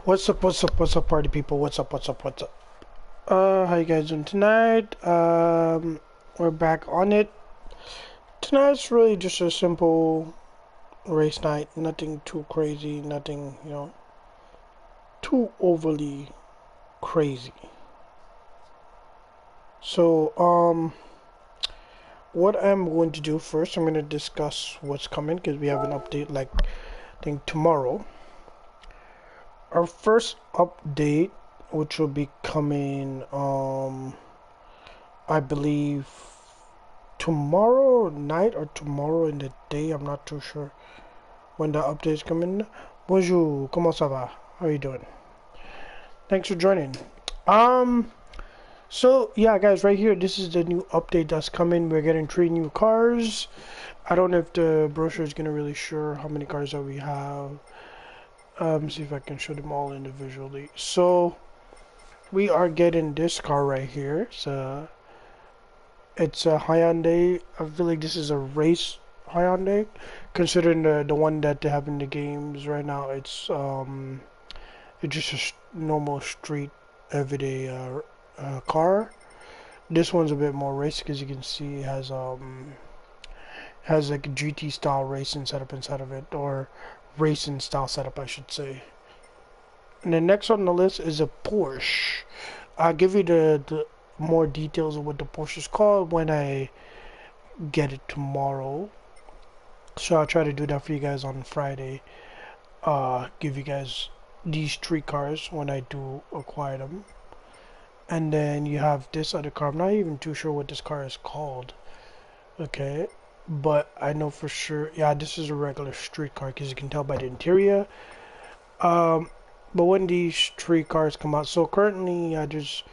What's up, party people? What's up? How you guys doing tonight? We're back on it. Tonight's really just a simple race night. Nothing too crazy, nothing, too overly crazy. So, what I'm going to do first, I'm going to discuss what's coming because we have an update, like, I think tomorrow. Our first update, which will be coming, I believe tomorrow night or tomorrow in the day. I'm not too sure when the updates come in. Bonjour, comment ça va? How are you doing? Thanks for joining. So yeah, guys, right here, this is the new update that's coming. We're getting 3 new cars. I don't know if the brochure is gonna really sure how many cars that we have. See if I can show them all individually. So we are getting this car right here. It's a Hyundai. I feel like this is a race Hyundai, considering the one that they have in the games right now. It's just a normal street everyday car. This one's a bit more race because you can see it has like a GT style racing setup inside of it, or racing style setup, I should say. And the next on the list is a Porsche. I'll give you the more details of what the Porsche is called when I get it tomorrow. So I'll try to do that for you guys on Friday. Give you guys these 3 cars when I do acquire them. And then you have this other car. I'm not even too sure what this car is called. Okay. But I know for sure, yeah, this is a regular street car because you can tell by the interior. But when these 3 cars come out, so currently there's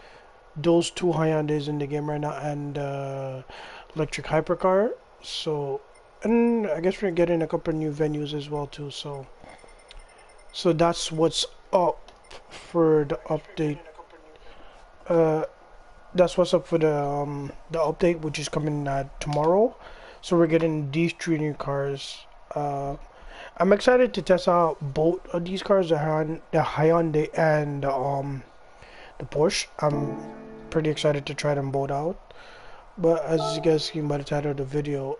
those 2 Hyundais in the game right now and electric hypercar. So, and I guess we're getting a couple new venues as well too. So that's what's up for the update. That's what's up for the update, which is coming tomorrow. So we're getting these 3 new cars. I'm excited to test out both of these cars, the Hyundai and the Porsche. I'm pretty excited to try them both out. But as you guys see by the title of the video,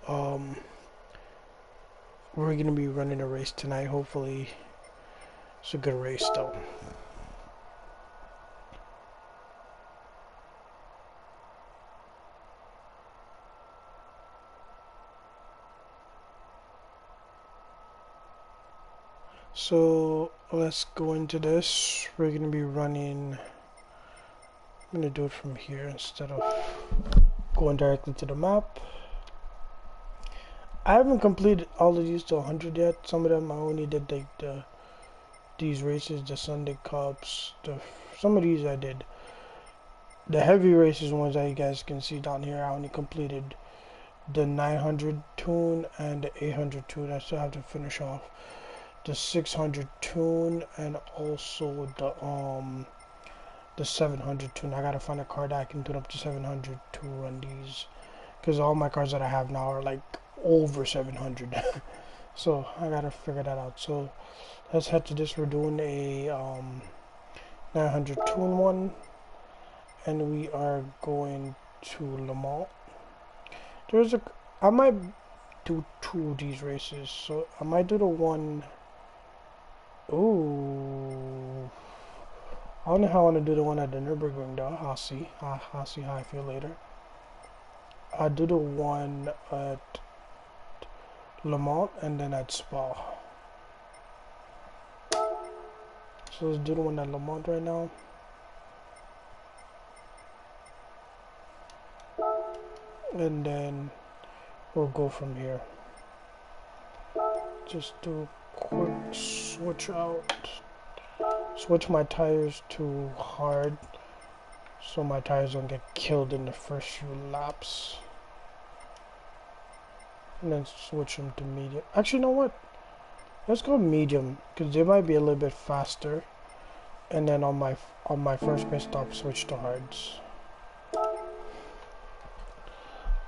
we're gonna be running a race tonight. Hopefully, it's a good race though. So let's go into this. We're gonna be running. I'm gonna do it from here instead of going directly to the map. I haven't completed all of these to 100 yet. Some of them I only did like these races, the Sunday Cups. Some of these I did. The heavy races ones that you guys can see down here, I only completed the 900 tune and the 800 tune. I still have to finish off the 600 tune and also the 700 tune. I gotta find a car that I can tune up to 700 to run these, because all my cars that I have now are like over 700. So I gotta figure that out. So let's head to this. We're doing a 900 tune one, and we are going to Le Mans. I might do 2 of these races, so I might do the one. Ooh, I don't know how I want to do the one at the Nürburgring though. I'll see. I'll see how I feel later. I'll do the one at Le Mans and then at Spa. So let's do the one at Le Mans right now. And then we'll go from here. Just do a quick switch out. Switch my tires to hard so my tires don't get killed in the first few laps. And then switch them to medium. Actually, you know what? Let's go medium because they might be a little bit faster. And then on my first pit stop, switch to hards.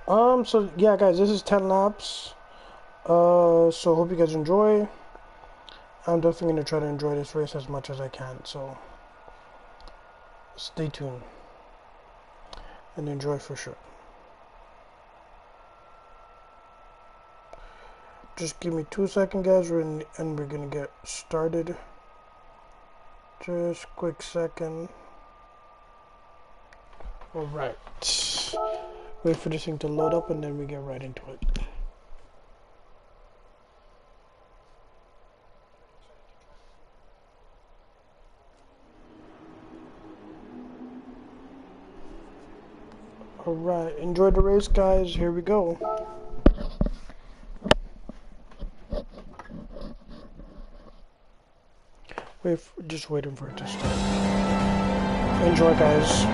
So yeah, guys, this is 10 laps. So hope you guys enjoy. I'm definitely going to try to enjoy this race as much as I can, so stay tuned and enjoy for sure. Just give me 2 seconds, guys, and we're going to get started. Just quick second. Alright. Wait for this thing to load up and then we get right into it. Alright, enjoy the race, guys. Here we go. Just waiting for it to start. Enjoy, guys.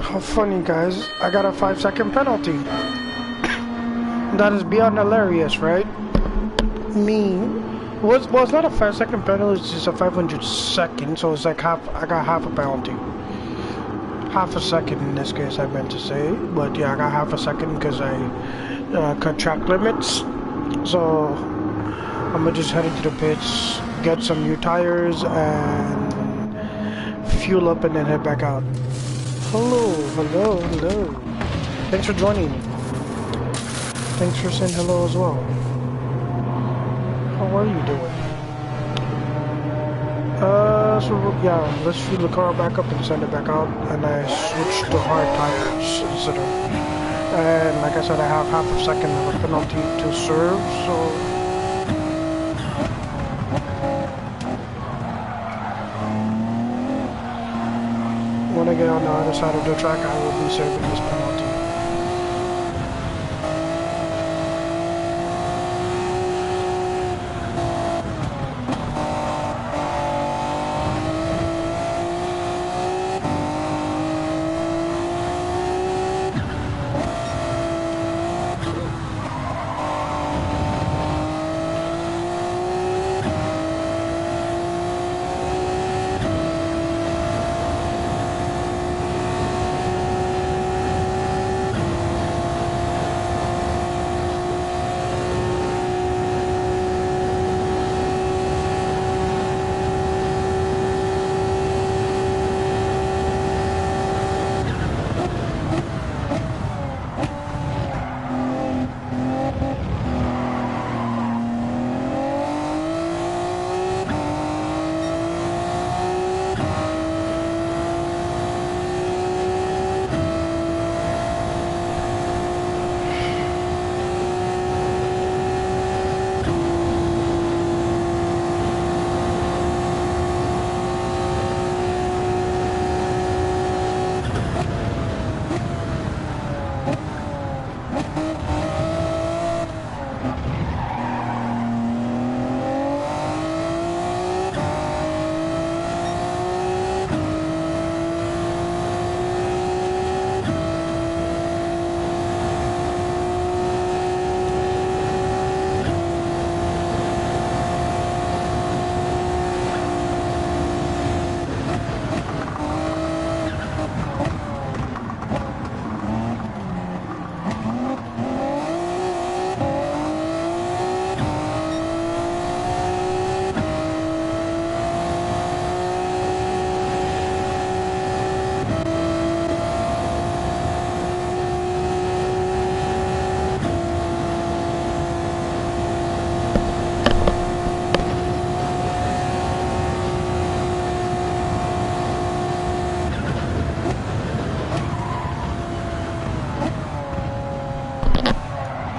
How funny, guys. I got a 5-second penalty. That is beyond hilarious, right? Me. Well, it's not a 5-second penalty, it's just a 500 second, so it's like half, I got half a penalty. Half a second in this case, I meant to say. But yeah, I got half a second because I cut track limits. So I'm gonna just head into the pits, get some new tires, and fuel up, and then head back out. Hello, hello, hello. Thanks for joining. Thanks for saying hello as well. How are you doing? So yeah, let's fuel the car back up and send it back out, and I switched to hard tires instead of, and like I said, I have half a second of a penalty to serve, so when I get on the other side of the track, I will be serving this penalty.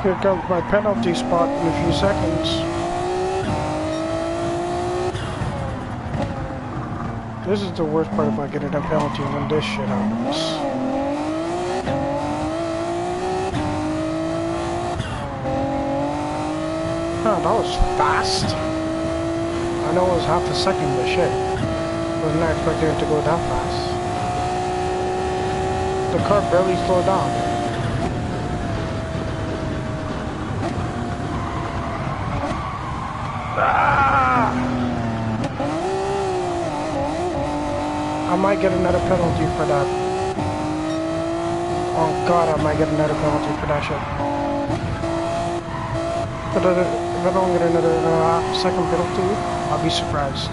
Here comes my penalty spot in a few seconds. This is the worst part about getting a penalty when this shit happens. Oh, that was fast. I know it was half a second, but shit. Was not expecting it to go that fast. The car barely slowed down. I might get another penalty for that. Oh god, I might get another penalty for that shit. But if I don't get another second penalty, I'll be surprised.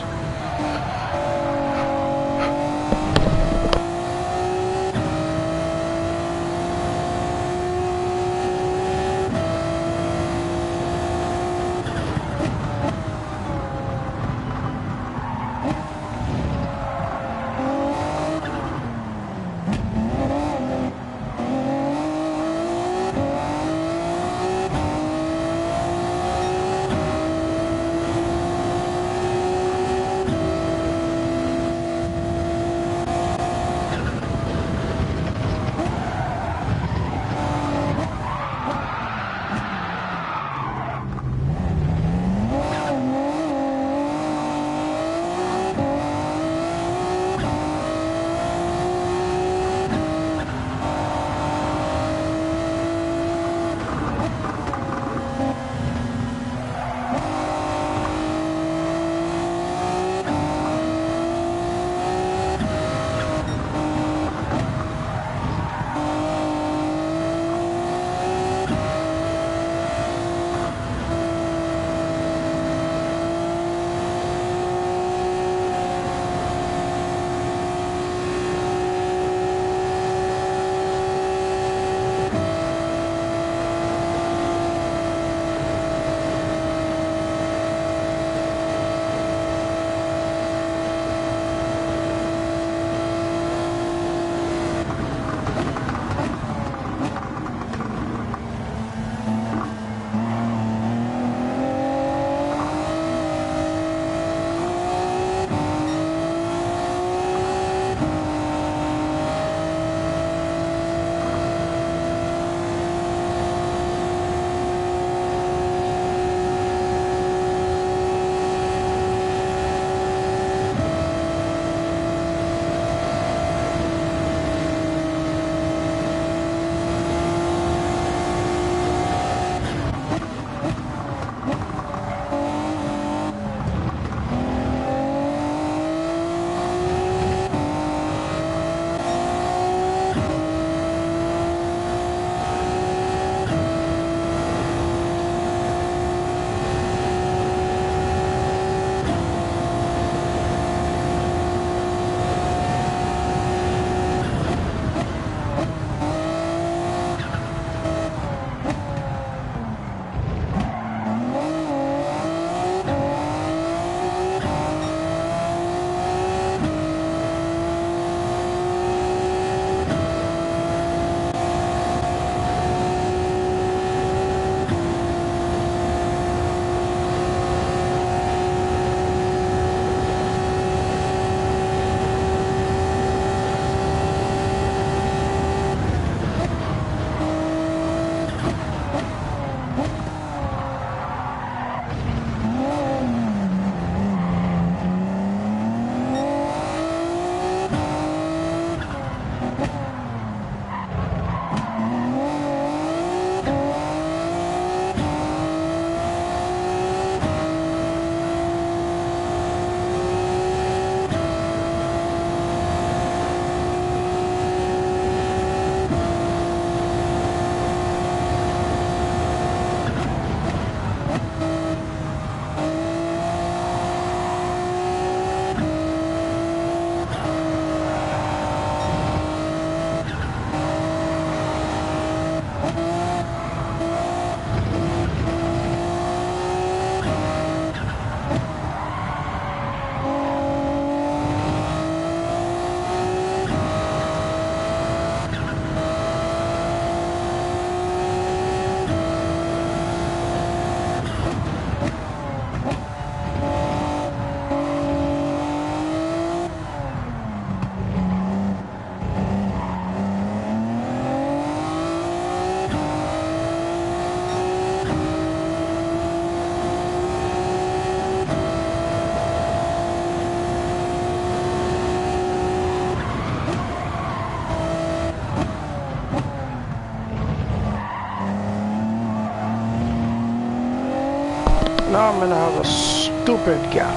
I'm gonna have a stupid gap.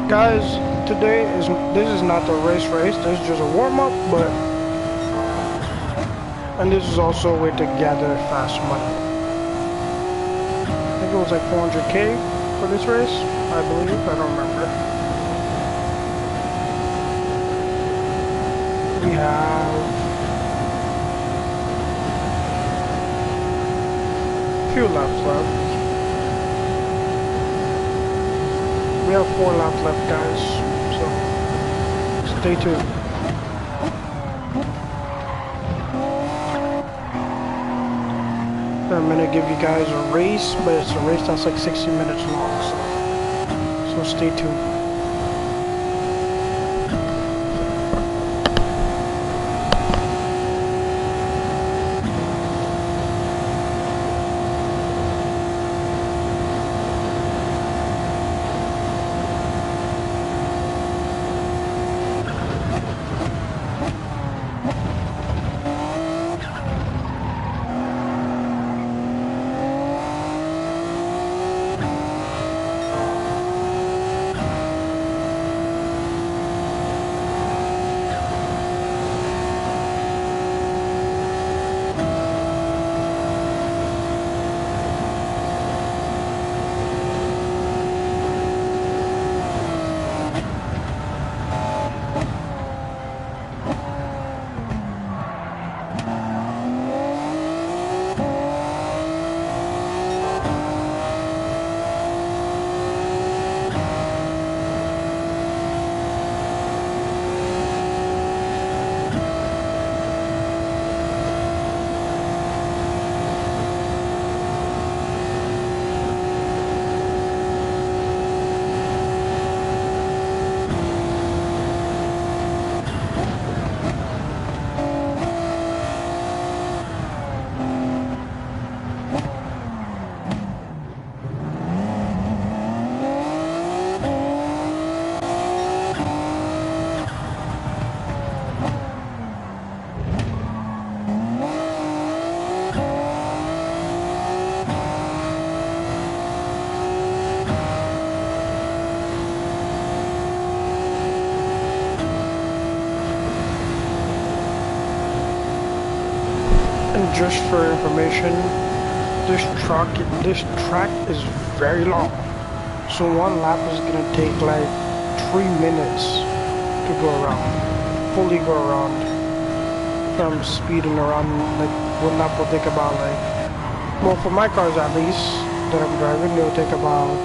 Guys, this is not the race. This is just a warm up, and this is also a way to gather fast money. I think it was like 400K for this race, I believe. I don't remember. We have a few laps left. We have 4 laps left, guys, so stay tuned. I'm gonna give you guys a race, but it's a race that's like 60 minutes long, so stay tuned. Just for information, this track is very long. So one lap is gonna take like 3 minutes to go around, fully go around. From speeding around, like one lap will take about like, well, for my cars at least that I'm driving, it'll take about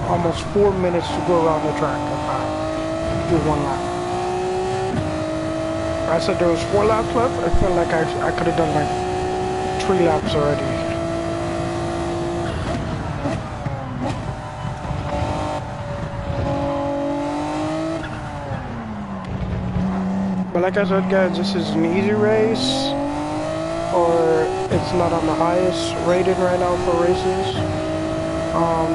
almost 4 minutes to go around the track if I do one lap. I said there was 4 laps left. I felt like I could have done like 3 laps already. But like I said, guys, this is an easy race, or it's not on the highest rated right now for races.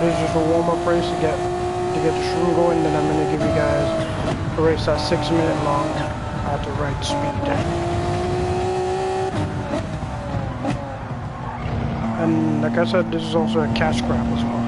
This is just a warm-up race to get the shroom going. Then I'm gonna give you guys a race that's 6 minutes long at the right speed. And like I said, this is also a cash grab as well.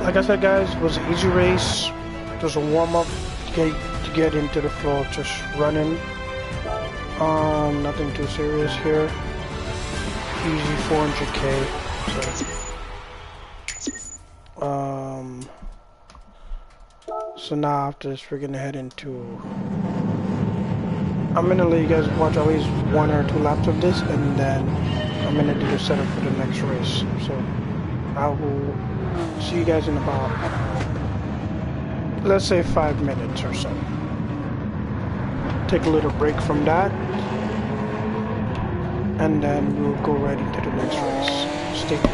like I said, guys, it was an easy race. Just a warm-up to get into the flow, just running. Nothing too serious here. Easy 400k. So now after this, we're gonna head into. I'm gonna let you guys watch at least 1 or 2 laps of this, and then I'm gonna do the setup for the next race. So I will see you guys in about, let's say, 5 minutes or so. Take a little break from that, and then we'll go right into the next race. Stay tuned.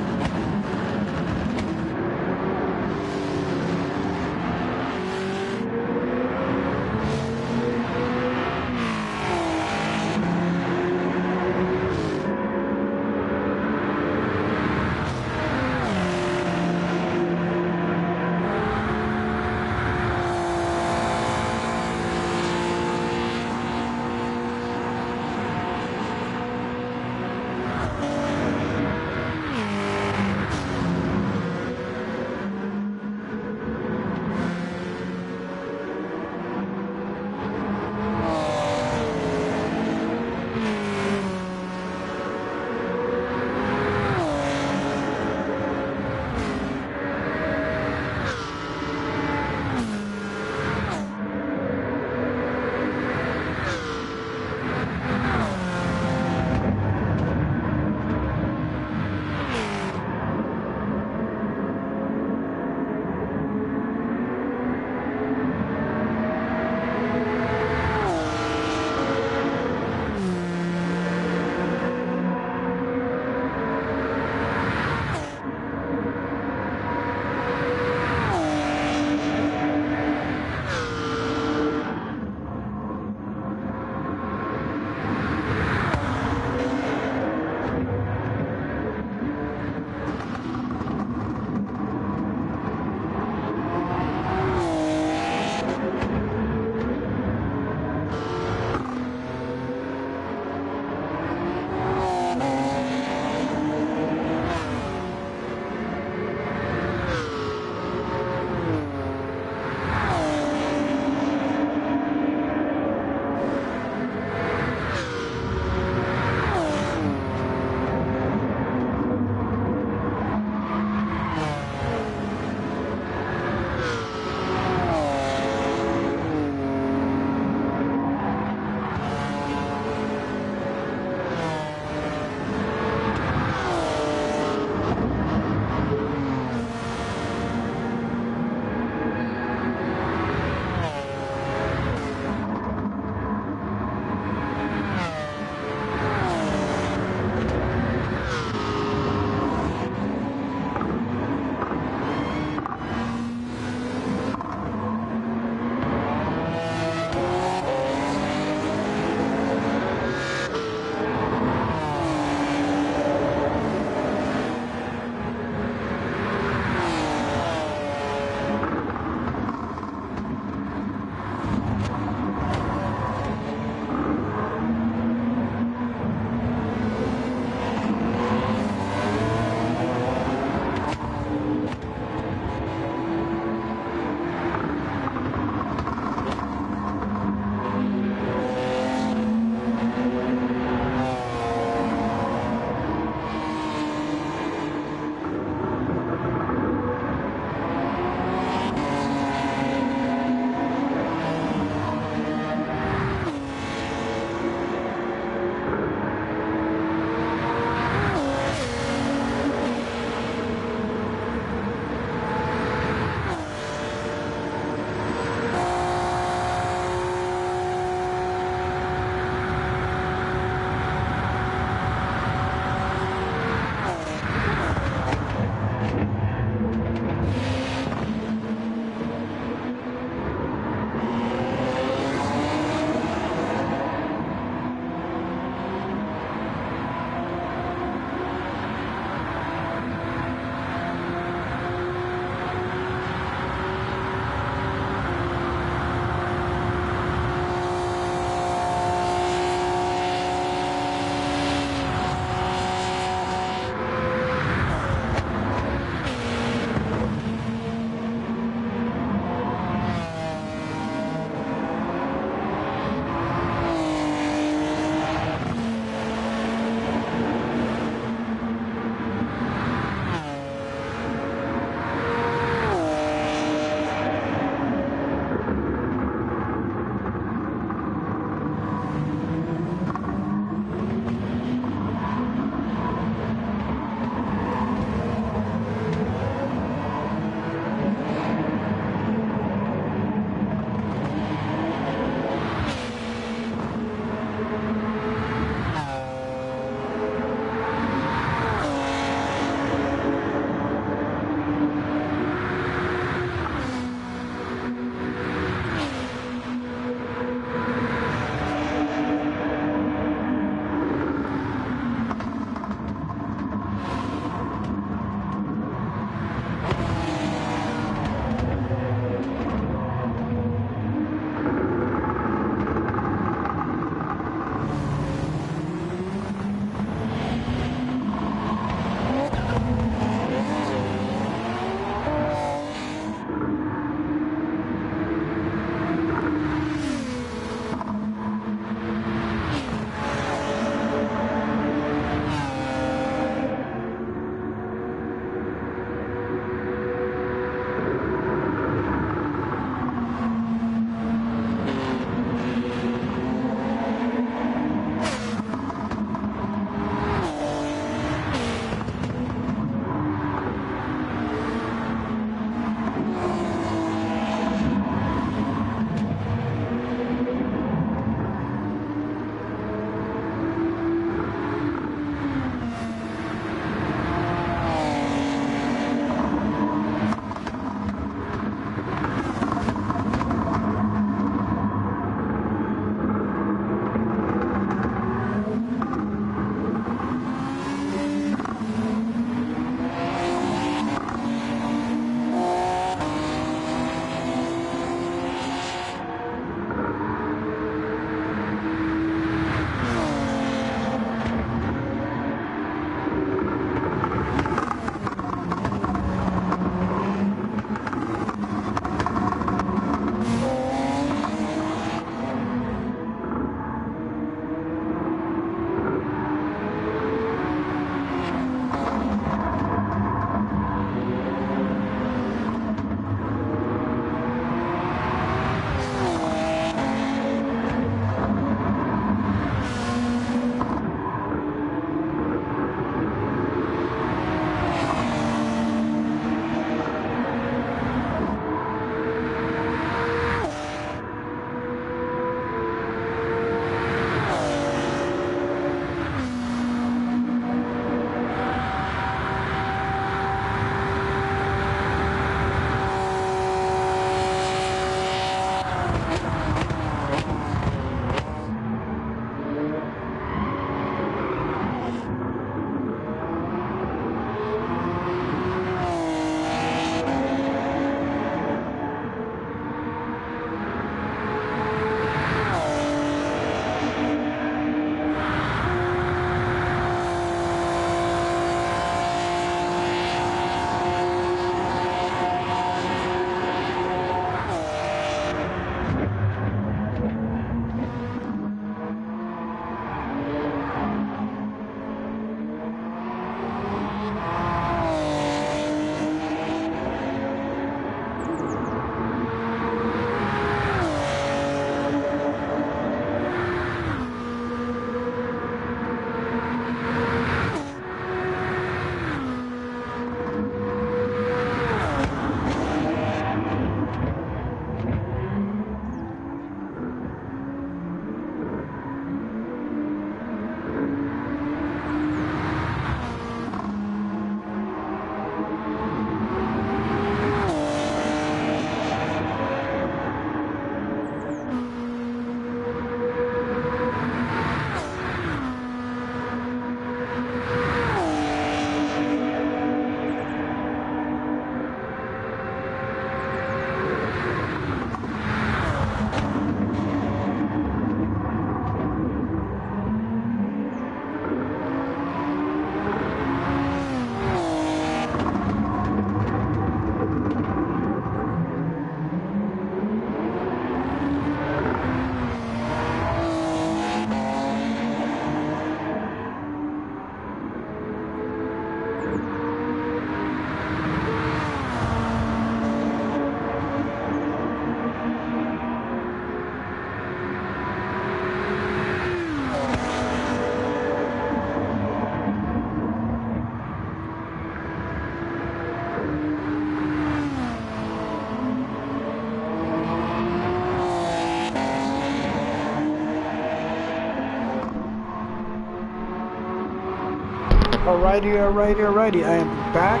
Alrighty, I am back.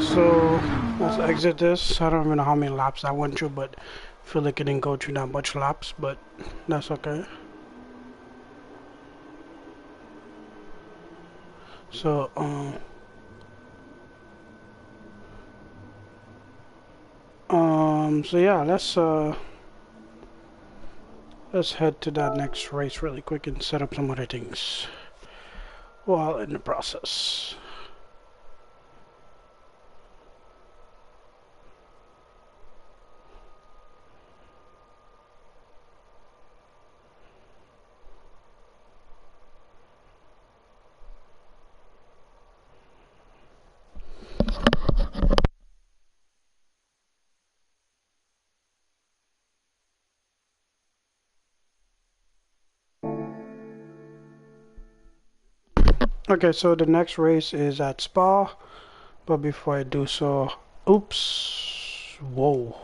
So let's exit this. I don't even know how many laps I went through, but I feel like it didn't go through that much laps, but that's okay. So so yeah, let's head to that next race really quick and set up some other things while in the process. Okay, so the next race is at Spa, but before I do so, oops, whoa.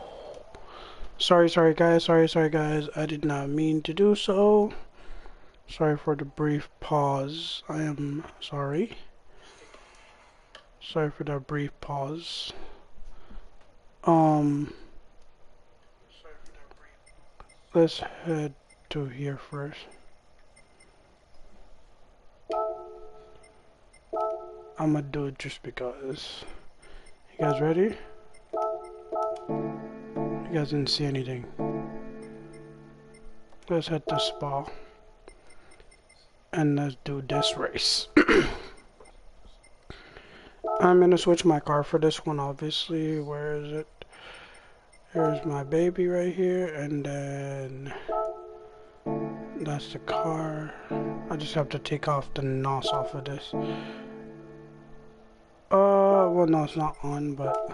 Sorry guys, I did not mean to do so. Sorry for the brief pause. I am sorry. Sorry for that brief pause. Let's head to here first. I'm gonna do it just because. You guys ready? You guys didn't see anything. Let's head to Spa. And let's do this race. I'm gonna switch my car for this one, obviously. Where is it? Here's my baby right here, and then that's the car. I just have to take off the NOS off of this. Well, no, it's not on, but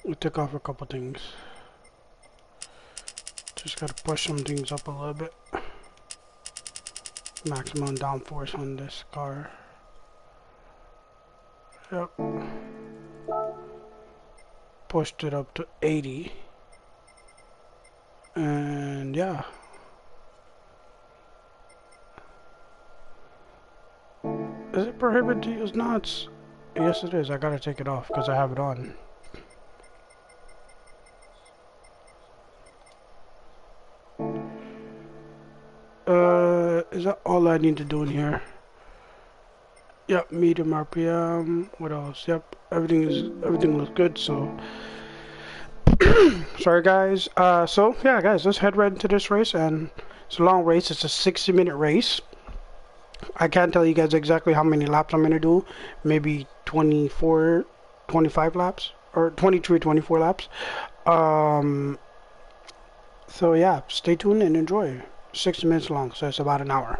we took off a couple things. Just gotta push some things up a little bit. Maximum downforce on this car. Yep. Pushed it up to 80. And yeah. Is it prohibited to use knots? Yes it is. I gotta take it off because I have it on. Is that all I need to do in here? Yep, medium RPM. What else? Yep, everything looks good. So, sorry guys. So yeah, guys, let's head right into this race, and it's a long race. It's a 60-minute race. I can't tell you guys exactly how many laps I'm gonna do. Maybe 24, 25 laps, or 23, 24 laps. So yeah, stay tuned and enjoy. 60 minutes long, so it's about an hour.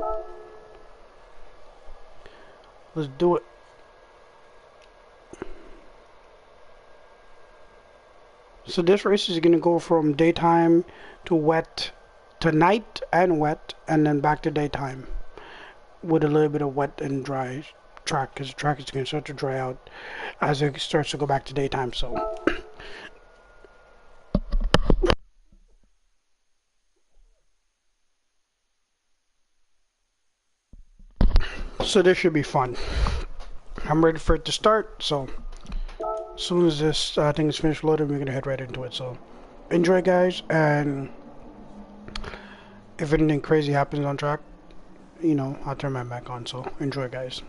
Let's do it. So this race is going to go from daytime to wet to night and wet, and then back to daytime with a little bit of wet and dry track, because the track is going to start to dry out as it starts to go back to daytime. So this should be fun. I'm ready for it to start, so as soon as this thing is finished loading, we're gonna head right into it. So enjoy guys, and if anything crazy happens on track, you know, I'll turn my mic on. So enjoy guys.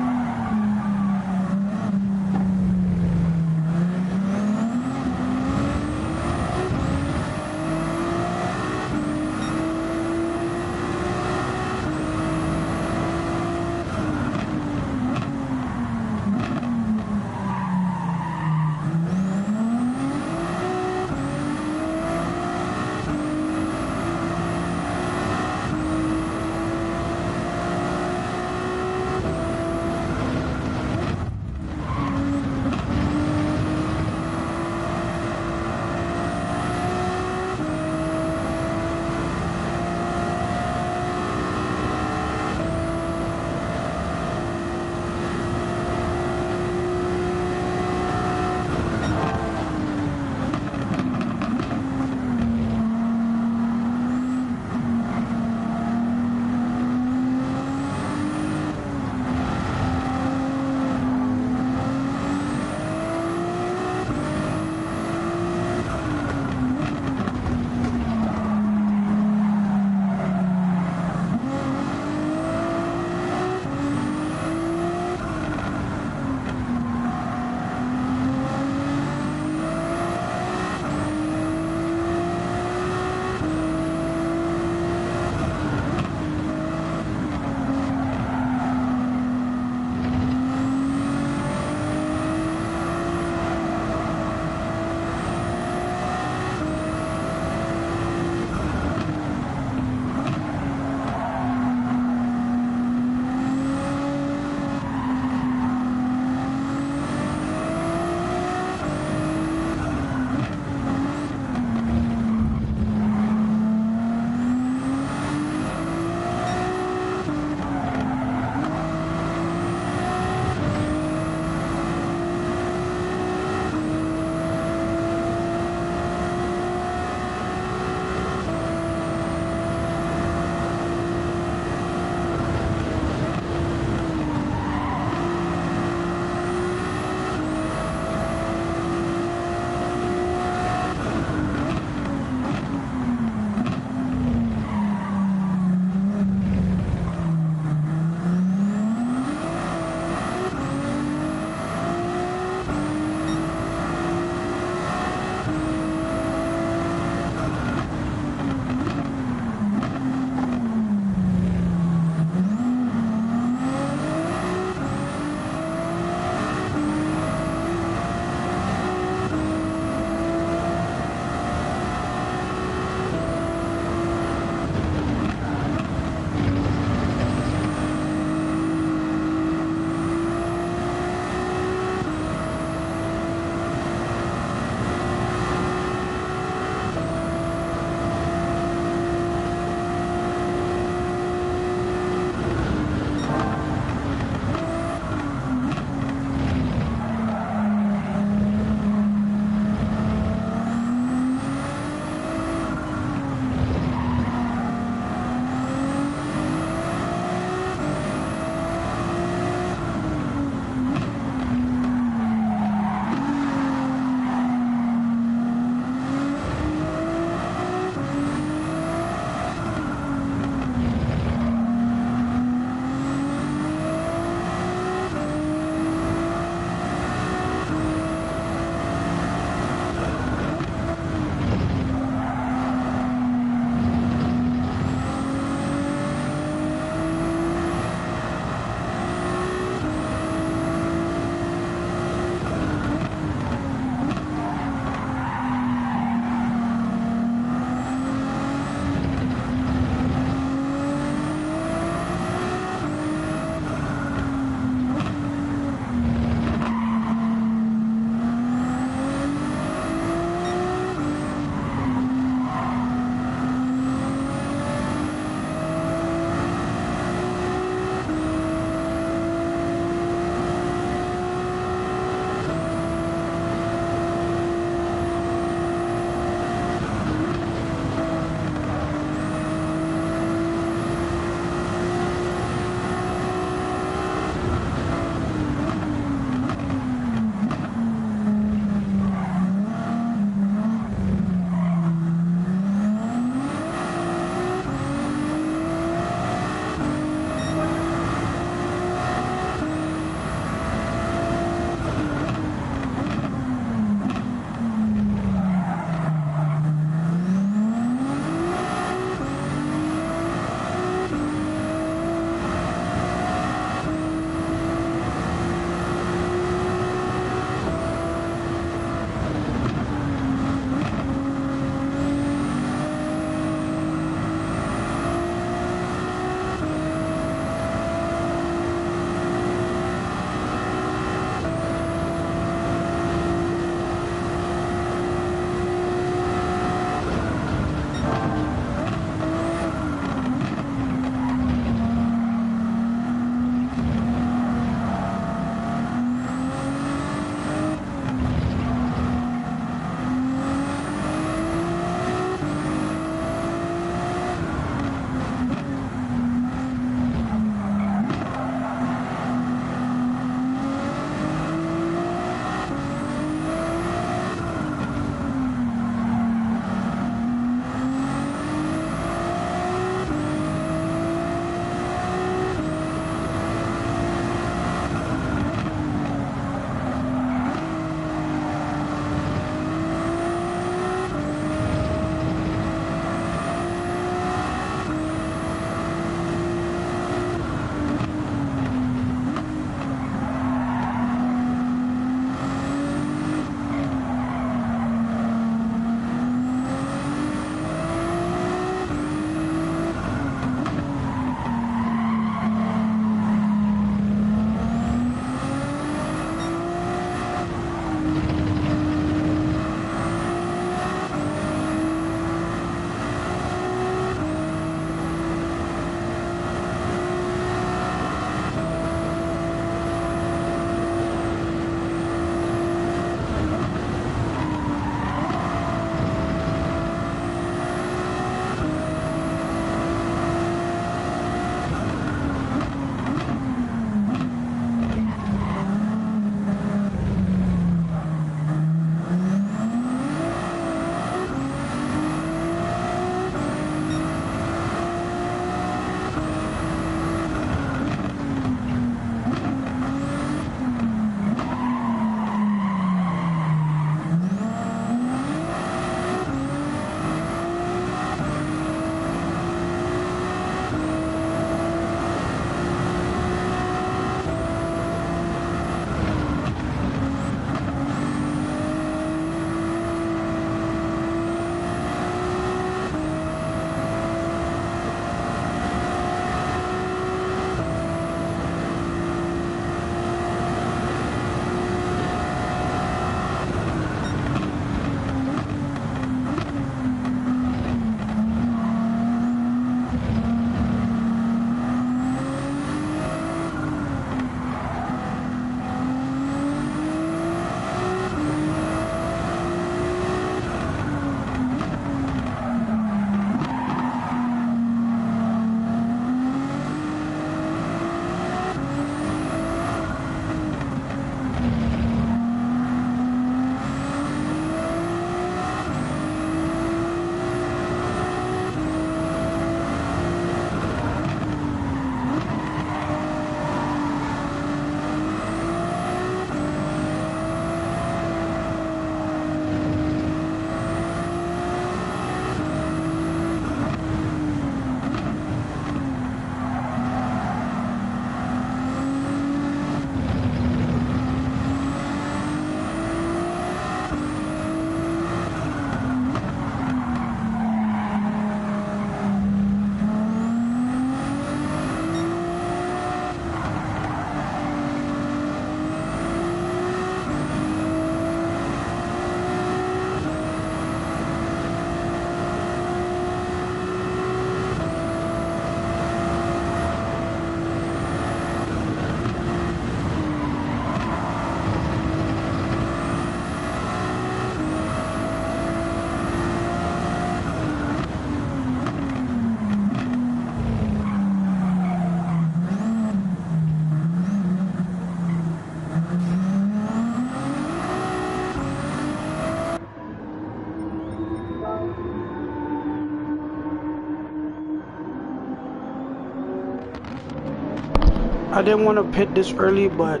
I didn't want to pit this early, but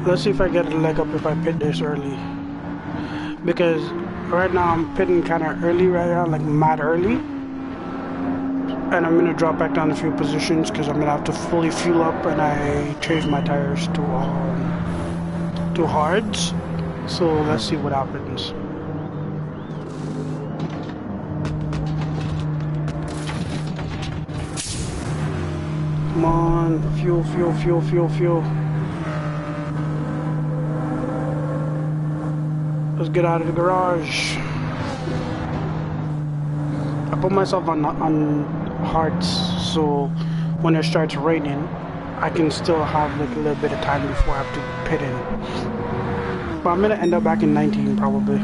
let's see if I get a leg up if I pit this early. Because right now I'm pitting kind of early right now, like mad early. And I'm gonna drop back down a few positions because I'm gonna have to fully fuel up, and I changed my tires to hards. So let's see what happens. Come on, fuel, fuel, fuel, fuel, fuel. Let's get out of the garage. I put myself on hards, so when it starts raining, I can still have like a little bit of time before I have to pit in. But I'm gonna end up back in 19 probably.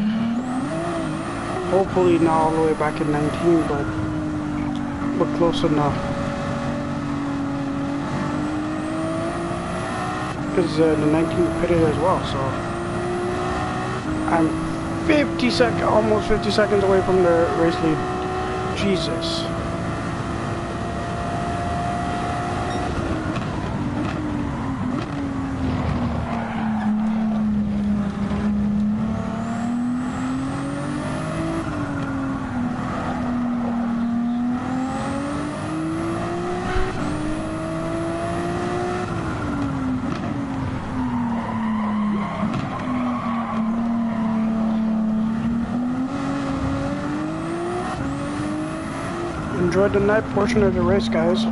Hopefully not all the way back in 19, but close enough. Because the 19 pitted as well, so I'm almost 50 seconds away from the race lead. Jesus. Enjoyed the night portion of the race, guys.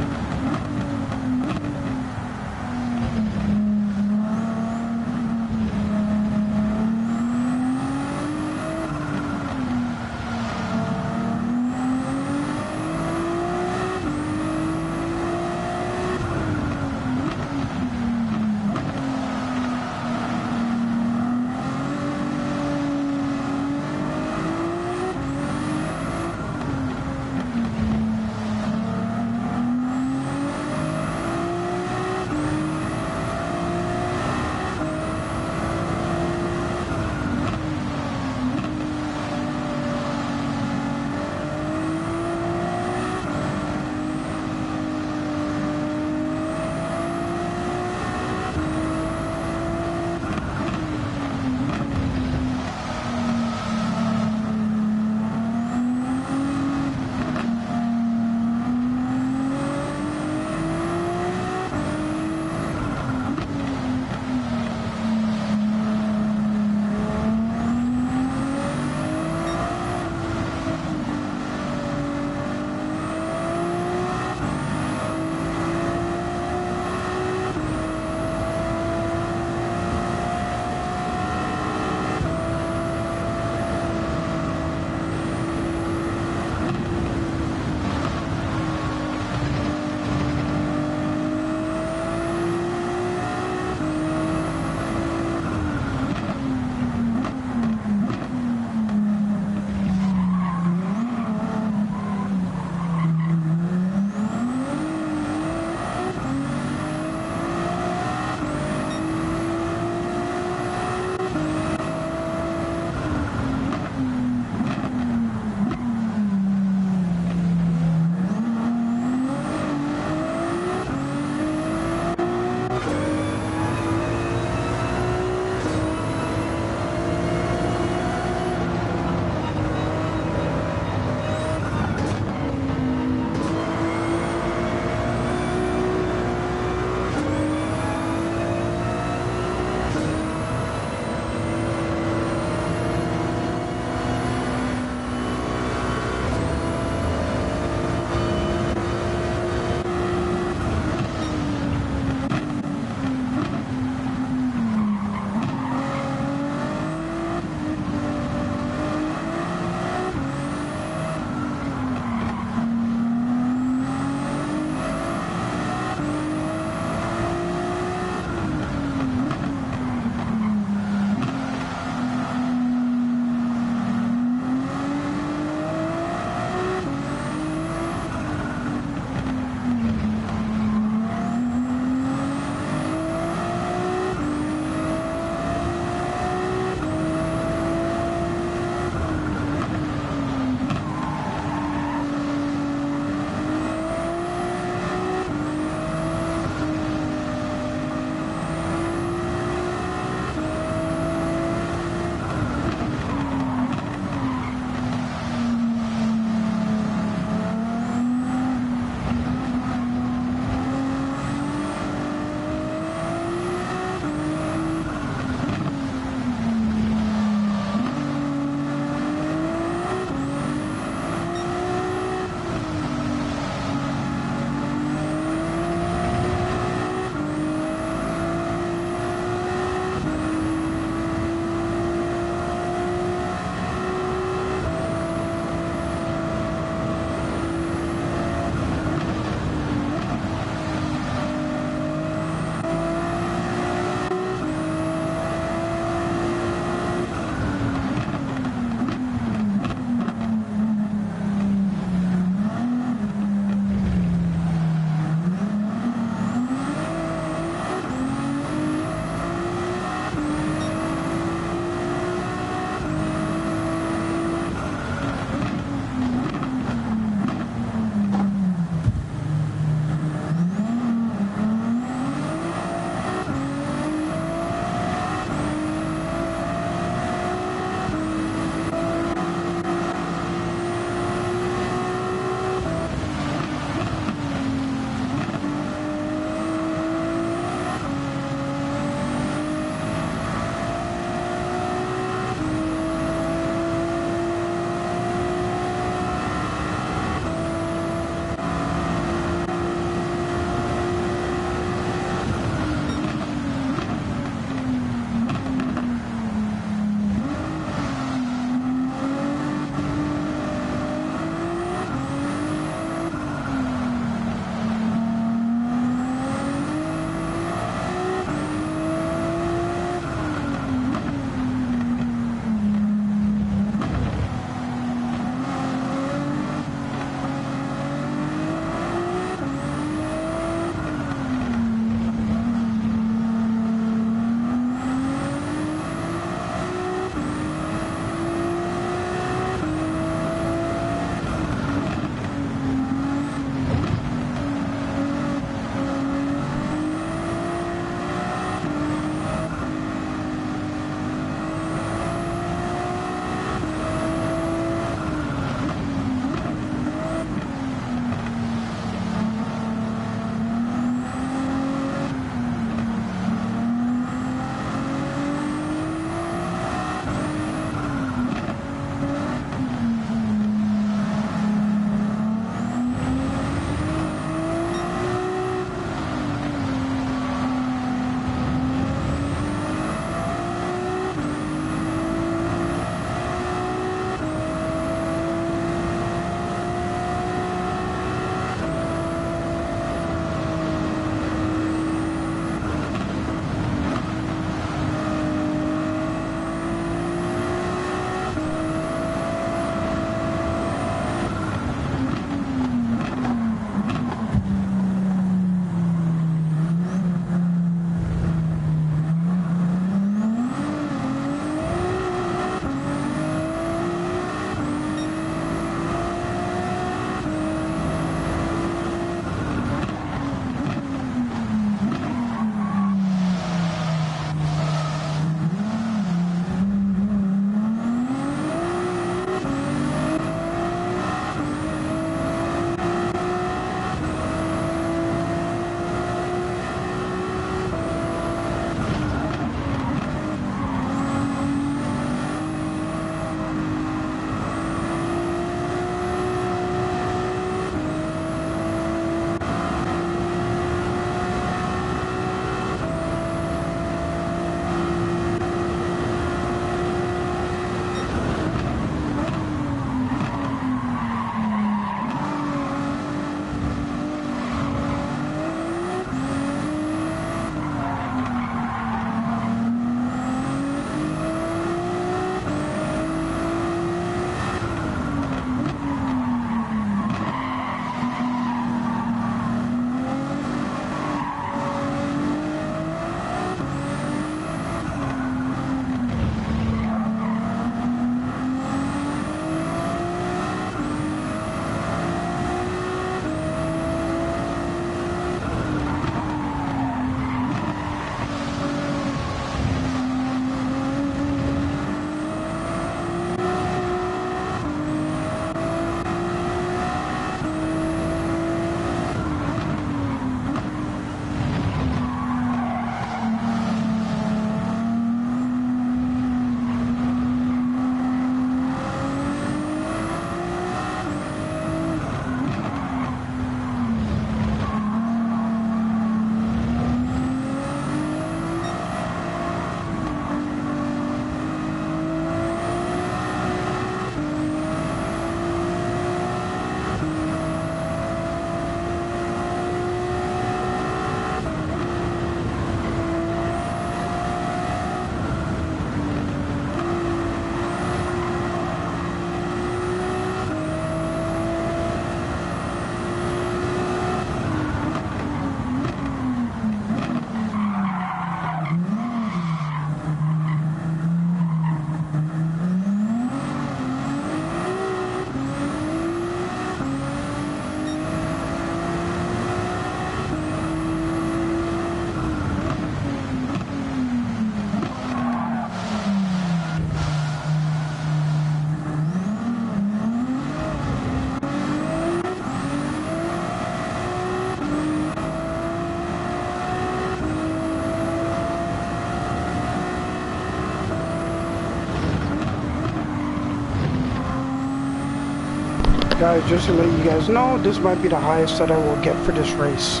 Guys, just to let you guys know, this might be the highest that I will get for this race,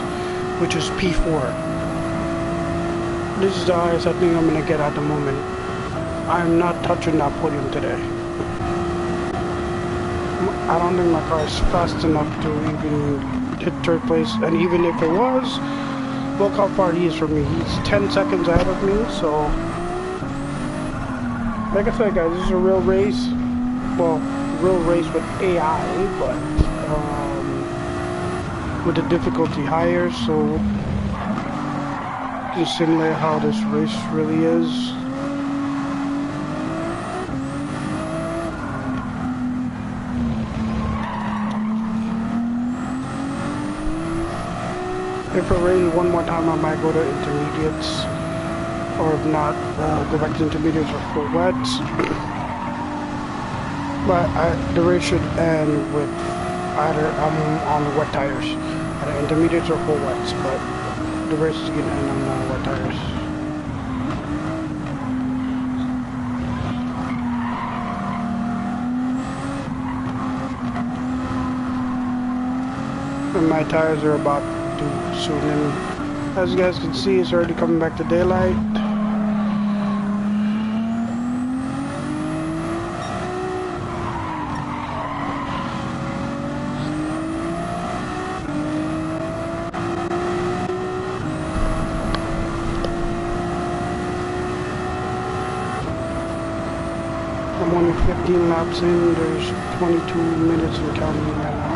which is P4. This is the highest I think I'm going to get at the moment. I'm not touching that podium today. I don't think my car is fast enough to even hit third place, and even if it was, look how far he is from me. He's 10 seconds ahead of me, so like I said, guys, this is a real race. Well, real race with AI, but with the difficulty higher, so just simulate how this race really is. If it rains one more time, I might go to intermediates, or if not, go back to intermediates or full wets. But the race should end with either I'm on the wet tires, either intermediates or full wets, but the race is going to end on the wet tires. And my tires are about to soon end. As you guys can see, it's already coming back to daylight. I'm only 15 laps in, there's 22 minutes and counting right now.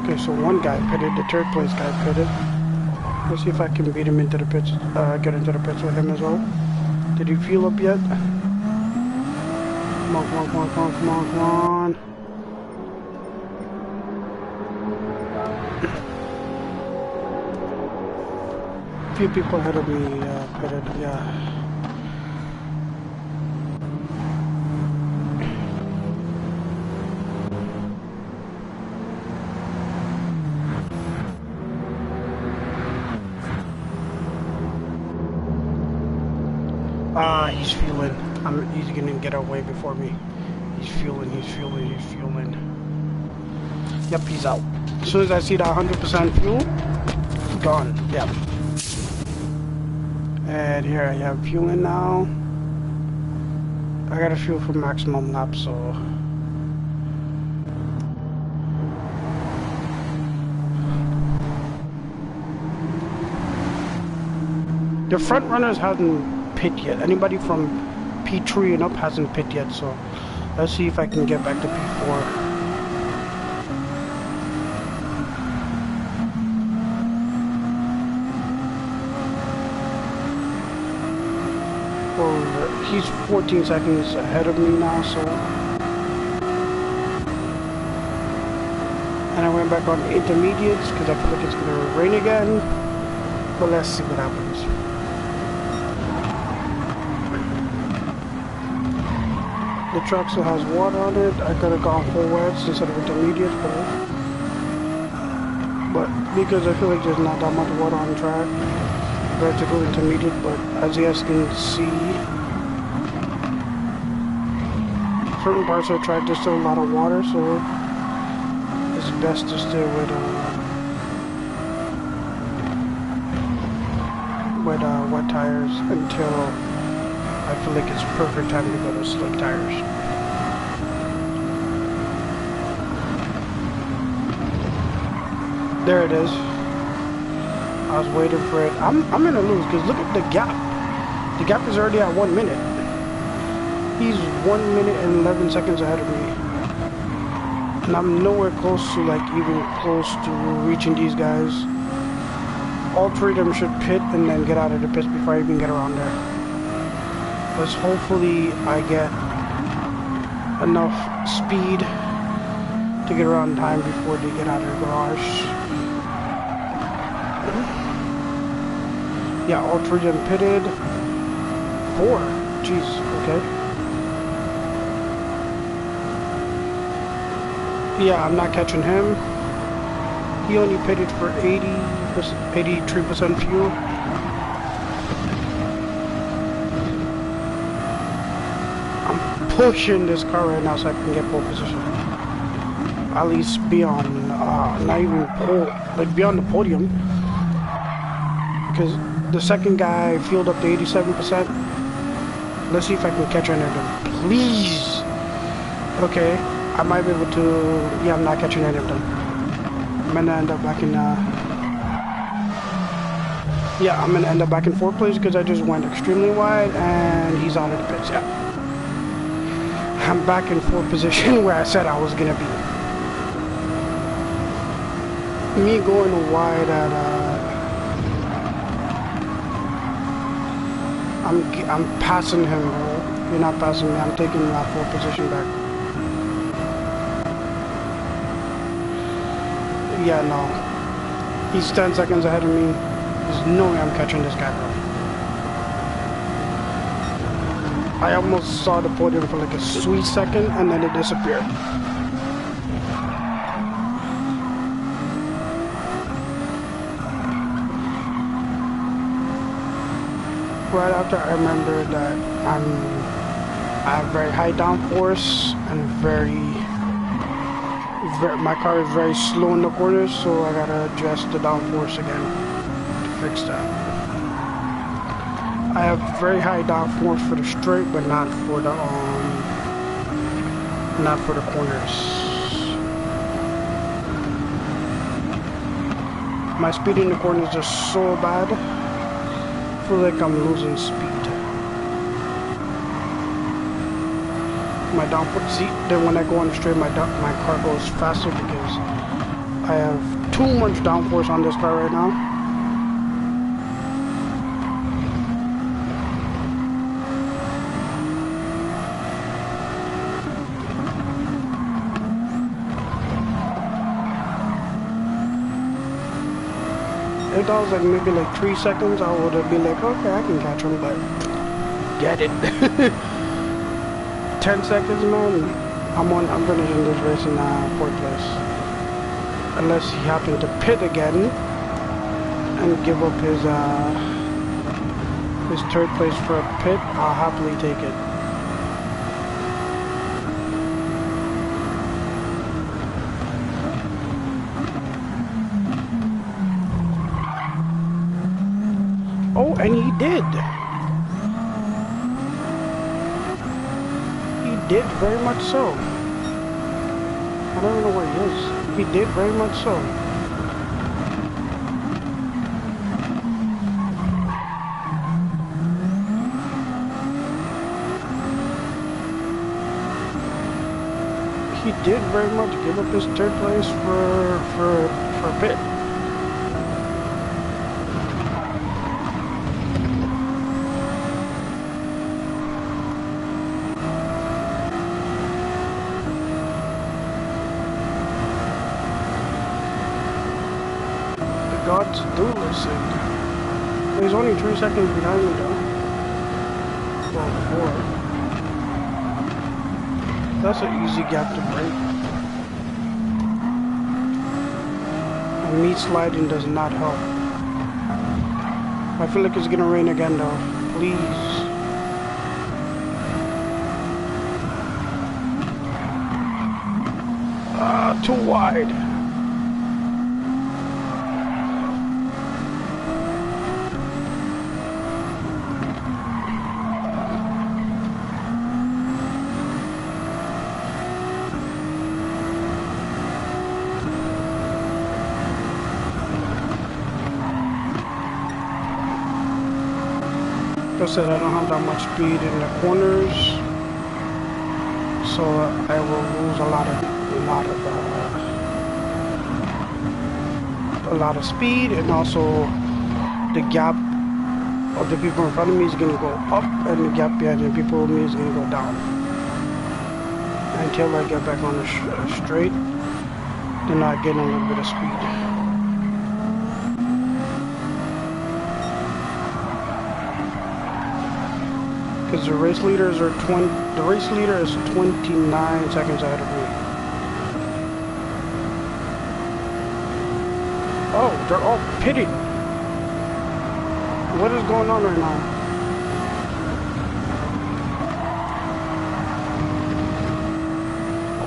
Okay, so one guy pitted, the third place guy pitted. Let's see if I can beat him into the pits, get into the pits with him as well. Did he fuel up yet? Come on, come on, come on, come on, come on, come on. A few people ahead of me pitted, yeah. He's fueling. He's gonna get away before me. He's fueling, he's fueling, he's fueling. Yep, he's out. As soon as I see that 100% fuel, gone. Yep. And here I have fueling now. I gotta fuel for maximum lap, so the front runners haven't pit yet. Anybody from P3 and up hasn't pit yet, so let's see if I can get back to P4. Well, he's 14 seconds ahead of me now, so. And I went back on intermediates because I feel like it's gonna rain again. But let's see what happens. The track still has water on it. I could have gone full wets instead of intermediate, but because I feel like there's not that much water on the track, I better to go intermediate. But as you guys can see, certain parts of the track there's still a lot of water, so it's best to stay with wet tires until I feel like it's perfect time to go to slick tires. There it is. I was waiting for it. I'm gonna lose because look at the gap. The gap is already at 1 minute. He's 1 minute and 11 seconds ahead of me. And I'm nowhere close to even close to reaching these guys. All three of them should pit and then get out of the pits before I even get around there. Because hopefully I get enough speed to get around in time before they get out of the garage. Yeah, all three of them pitted. 4. Jeez, okay. Yeah, I'm not catching him. He only pitted for 80. 83% fuel. I'm pushing this car right now so I can get pole position. At least be on, not even pole, like be on the podium. Because the second guy fueled up to 87%. Let's see if I can catch any of them. Please! Okay, I might be able to, yeah, I'm not catching any of them. I'm gonna end up back in, yeah, I'm gonna end up back in 4th place because I just went extremely wide and he's out of the pits, yeah. I'm back in 4th position where I said I was gonna be. Me going wide at, I'm passing him, bro. You're not passing me, I'm taking that 4th position back. Yeah, no. He's 10 seconds ahead of me. There's no way I'm catching this guy, bro. I almost saw the podium for like a sweet second and then it disappeared. Right after I remember that I have very high downforce and my car is very slow in the corners, so I gotta adjust the downforce again to fix that. I have very high downforce for the straight, but not for the corners. My speed in the corners is so bad. I feel like I'm losing speed. My downforce, see, then when I go on the straight, my car goes faster because I have too much downforce on this car right now. If that was like maybe like 3 seconds, I would have been like, okay, I can catch him, but get it. 10 seconds, man. I'm finishing this race in 4th place. Unless he happened to pit again and give up his 3rd place for a pit, I'll happily take it. Oh, and he did. He did very much so. I don't even know where he is. He did very much so. He did very much give up his 3rd place for a pit. Gods do listen. He's only 3 seconds behind me though. Well, 4. That's an easy gap to break. And me sliding does not help. I feel like it's gonna rain again though. Please. Too wide. I said I don't have that much speed in the corners, so I will lose a lot of speed, and also the gap of the people in front of me is gonna go up, and the gap behind the people with me is gonna go down until I get back on the straight. Then I get a little bit of speed. Because the race leaders are the race leader is 29 seconds ahead of me. Oh, they're all pitted. What is going on right now?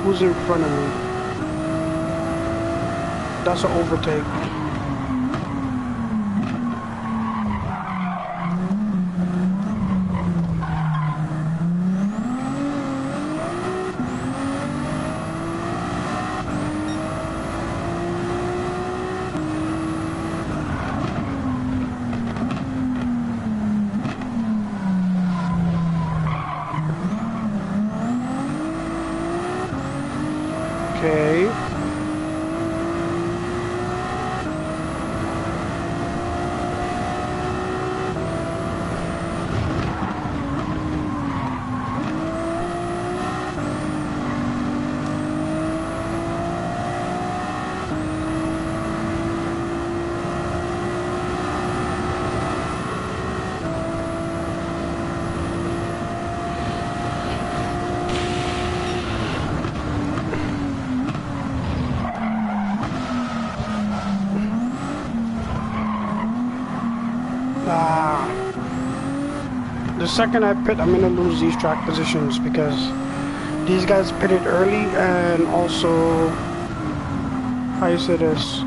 Who's in front of me? That's an overtake. Okay. The second I pit, I'm gonna lose these track positions because these guys pitted early, and also, how you say this?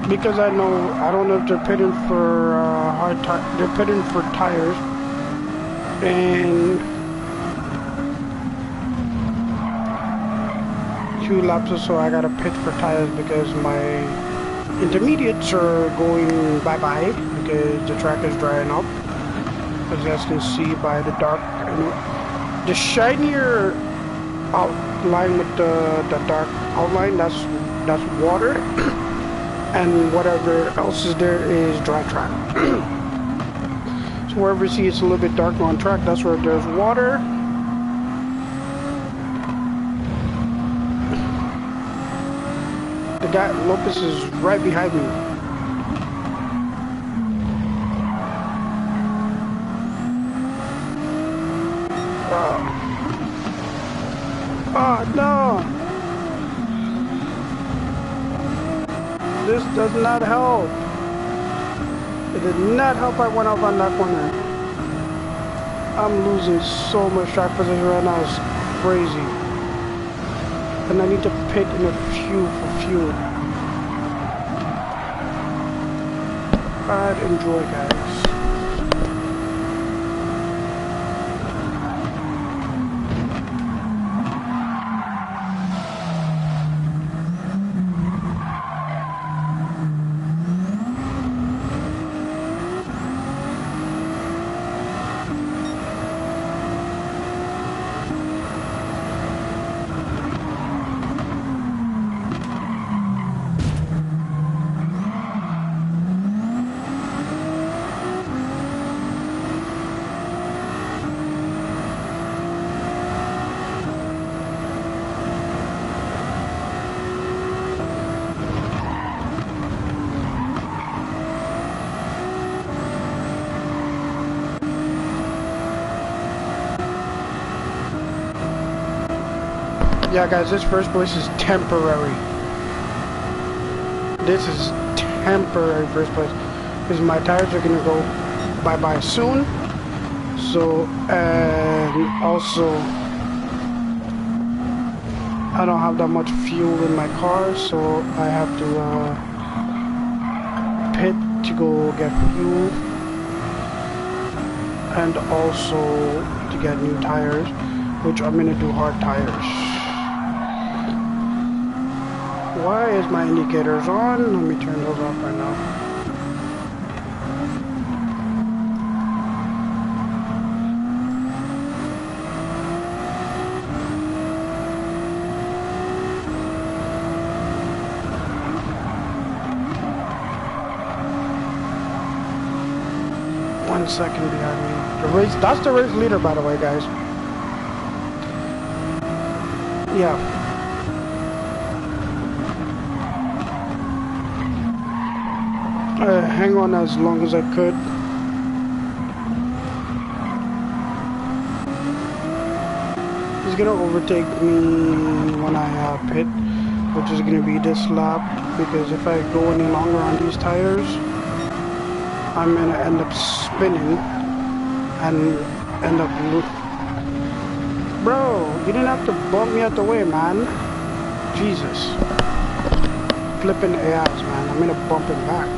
Because I don't know if they're pitting for they're pitting for tires, and 2 laps or so I gotta pit for tires because my intermediates are going bye-bye because the track is drying up. As you guys can see by the dark, the shinier outline with the dark outline, that's water, and whatever else is there is dry track. So wherever you see it's a little bit darker on track, that's where there's water. The guy Lopez is right behind me. Oh no! This does not help. It did not help I went up on that corner. I'm losing so much track position right now, it's crazy. And I need to pit in a few for fuel. I'd enjoy, guys. Yeah, guys, this first place is temporary. This is temporary first place because my tires are gonna go bye-bye soon. So, and also, I don't have that much fuel in my car, so I have to pit to go get fuel, and also to get new tires, which I'm gonna do hard tires. Why is my indicators on? Let me turn those off right now. One second behind me. The race, that's the race leader, by the way, guys. Yeah. Hang on as long as I could. He's gonna overtake me when I pit, which is going to be this lap, because if I go any longer on these tires, I'm going to end up spinning and end up bro, you didn't have to bump me out the way, man. Jesus. Flipping AIs, man. I'm going to bump him back.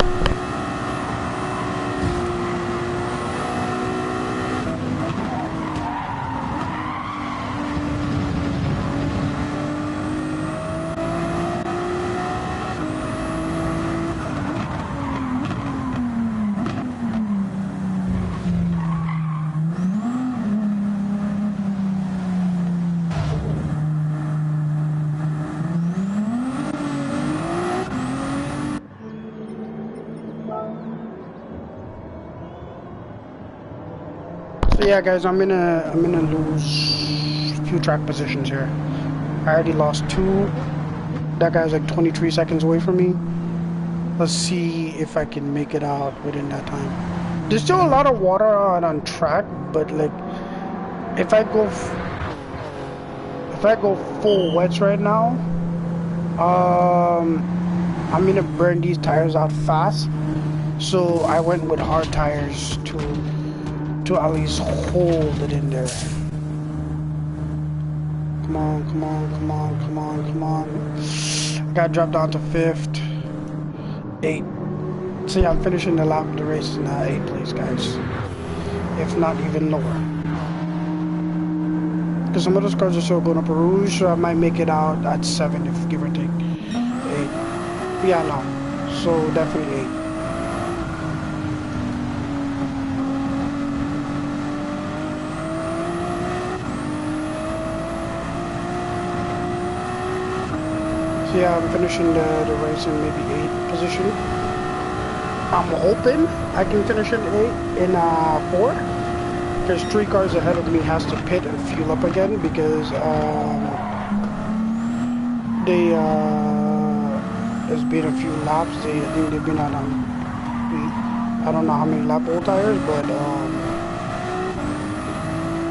So yeah, guys, I'm gonna lose a few track positions here. I already lost 2. That guy's like 23 seconds away from me. Let's see if I can make it out within that time. There's still a lot of water on track, but like if I go full wets right now, I'm gonna burn these tires out fast. So I went with hard tires to at least hold it in there. Come on, come on, come on, come on, come on. I got dropped down to 5th. 8. See, I'm finishing the lap of the race in 8th place, guys. If not even lower. Because some of those cars are still going up a rouge, so I might make it out at 7 if give or take 8. Yeah, no. So definitely 8. Yeah, I'm finishing the race in maybe 8th position. I'm hoping I can finish in 4. Because 3 cars ahead of me has to pit and fuel up again because it's been a few laps. I think they've been on I don't know how many lap old tires, but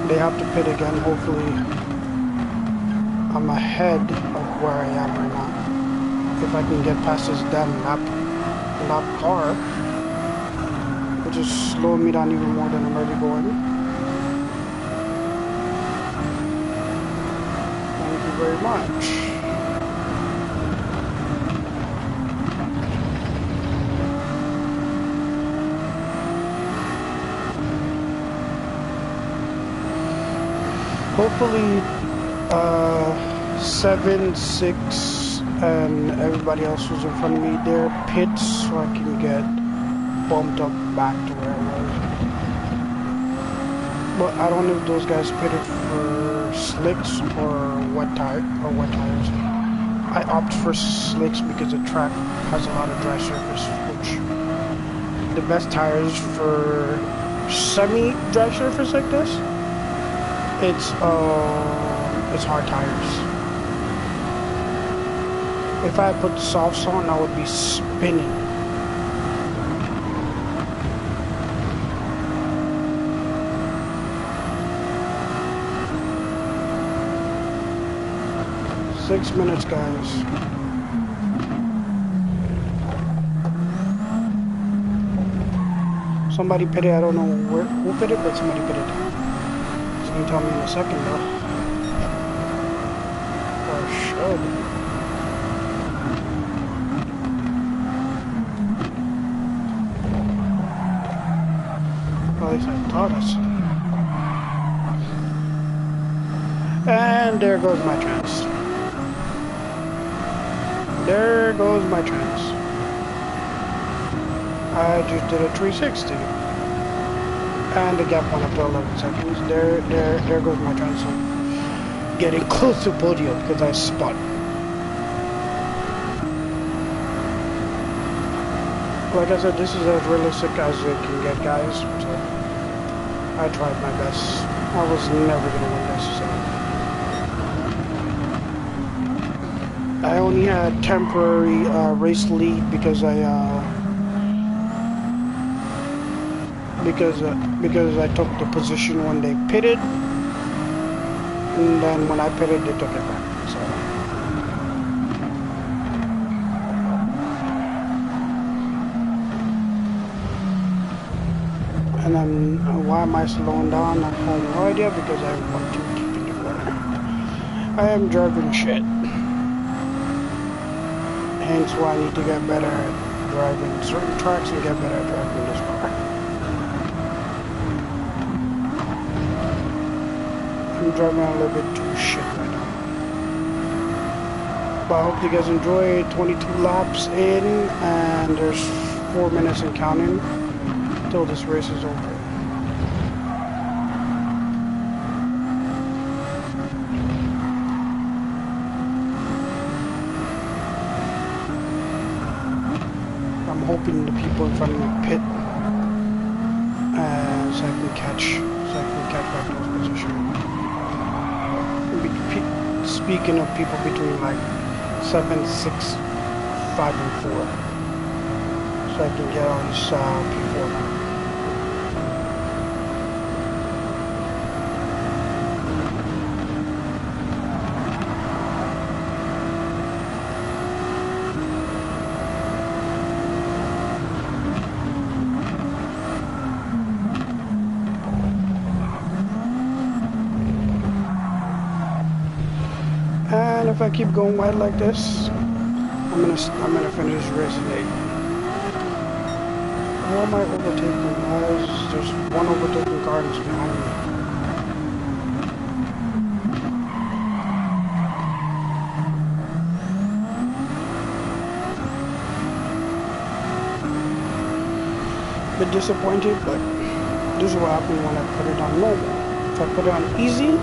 they have to pit again. Hopefully I'm ahead of where I am right now. If I can get past this damn lap car, which is slowing me down even more than I'm already going. Thank you very much. Hopefully 7, 6 and everybody else who's in front of me there pits so I can get bumped up back to where I was. But I don't know if those guys pitted for slicks or wet tires. I opt for slicks because the track has a lot of dry surface, which the best tires for semi-dry surface like this, it's hard tires. If I put softs on, I would be spinning. Six minutes, guys. Somebody pitted. I don't know who pitted, but somebody pitted. It's gonna tell me in a second, though. Or should. At least I taught us. And there goes my trans. There goes my trans. I just did a 360. And the gap went up to 11 seconds. There goes my trans. Getting close to podium because I spun. Like I said, this is as realistic as it can get, guys. So I tried my best. I was never gonna win this, so I only had temporary race lead because I took the position when they pitted, and then when I pitted, they took it back. So And then why am I slowing down? I have no idea because I want to keep in the corner. I am driving shit. Hence why I need to get better at driving certain tracks and get better at driving this car. I'm driving a little bit too shit right now. But I hope you guys enjoy. 22 laps in and there's 4 minutes and counting till this race is over. I'm hoping the people in front of me pit so I can catch back those positions. Speaking of people between like 7, 6, 5, and 4, so I can get on this P4 now. And if I keep going wide like this, I'm gonna finish this race in 8. How am I overtaking? There's one overtaking car that's behind me. Bit disappointed, but this is what happened when I put it on normal. If I put it on easy,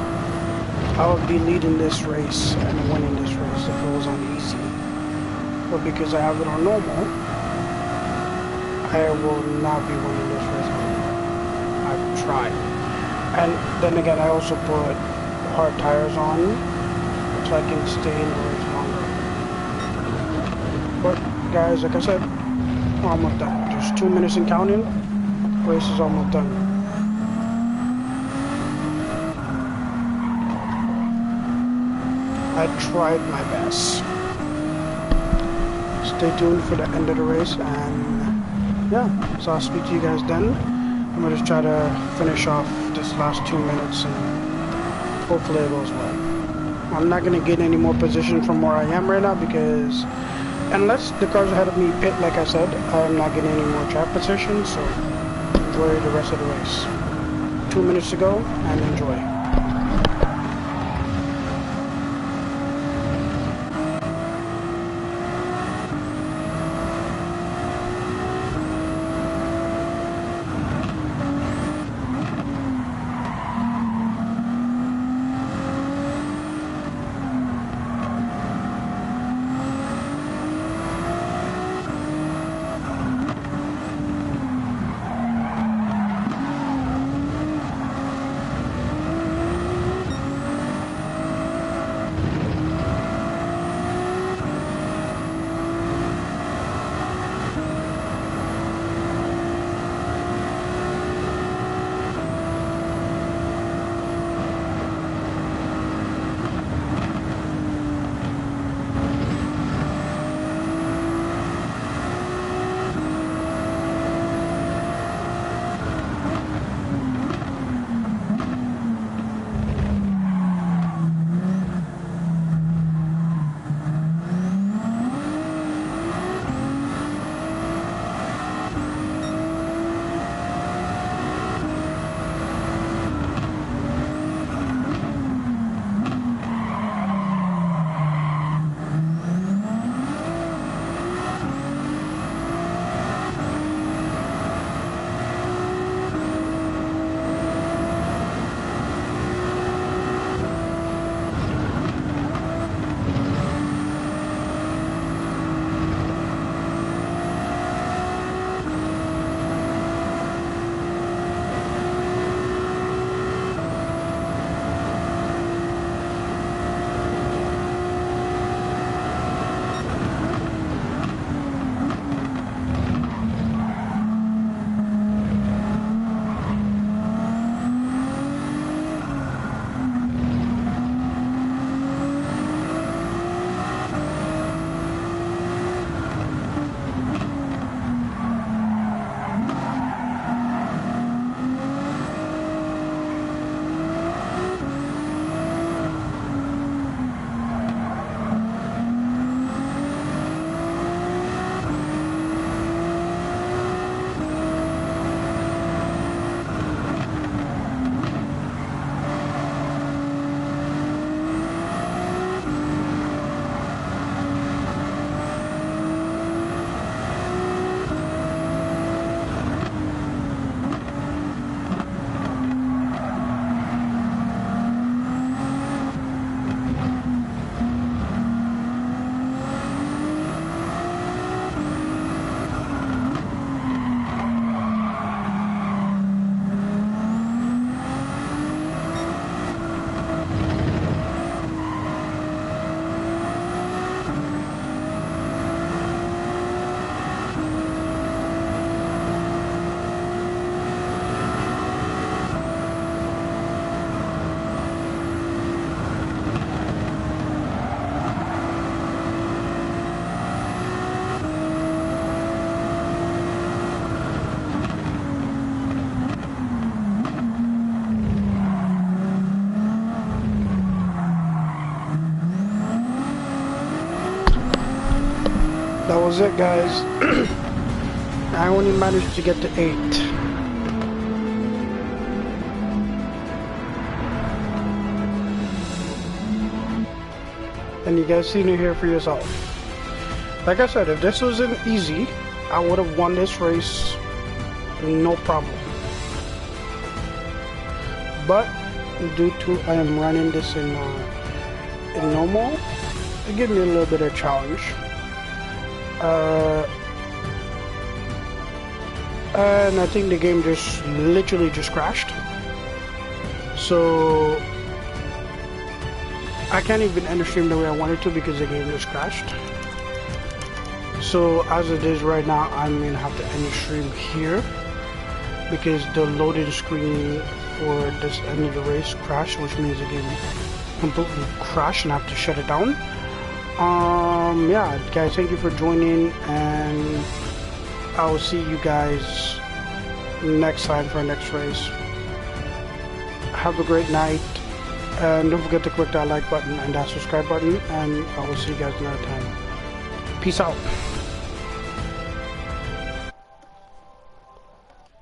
I would be leading this race and winning this race if it was on easy. But because I have it on normal, I will not be winning this race anymore. I've tried. And then again, I also put hard tires on so I can stay in the race longer. But guys, like I said, we're almost done. There's 2 minutes and counting. Race is almost done. I tried my best. Stay tuned for the end of the race, and yeah, so I'll speak to you guys then. I'm gonna just try to finish off this last 2 minutes and hopefully it goes well. I'm not gonna get any more position from where I am right now because unless the cars ahead of me pit, like I said, I'm not getting any more track position, so enjoy the rest of the race. 2 minutes to go and enjoy. That was it, guys. I only managed to get to 8. And you guys seen it here for yourself. Like I said, if this wasn't easy, I would have won this race no problem. But due to I am running this in normal, it gives me a little bit of challenge. And I think the game just literally just crashed. So I can't even end the stream the way I wanted to because the game just crashed. So as it is right now, I'm gonna have to end the stream here because the loading screen for this end of the race crashed, which means the game completely crashed and I have to shut it down. Yeah, guys, thank you for joining, and I will see you guys next time for our next race. Have a great night, and don't forget to click that like button and that subscribe button, and I will see you guys another time. Peace out.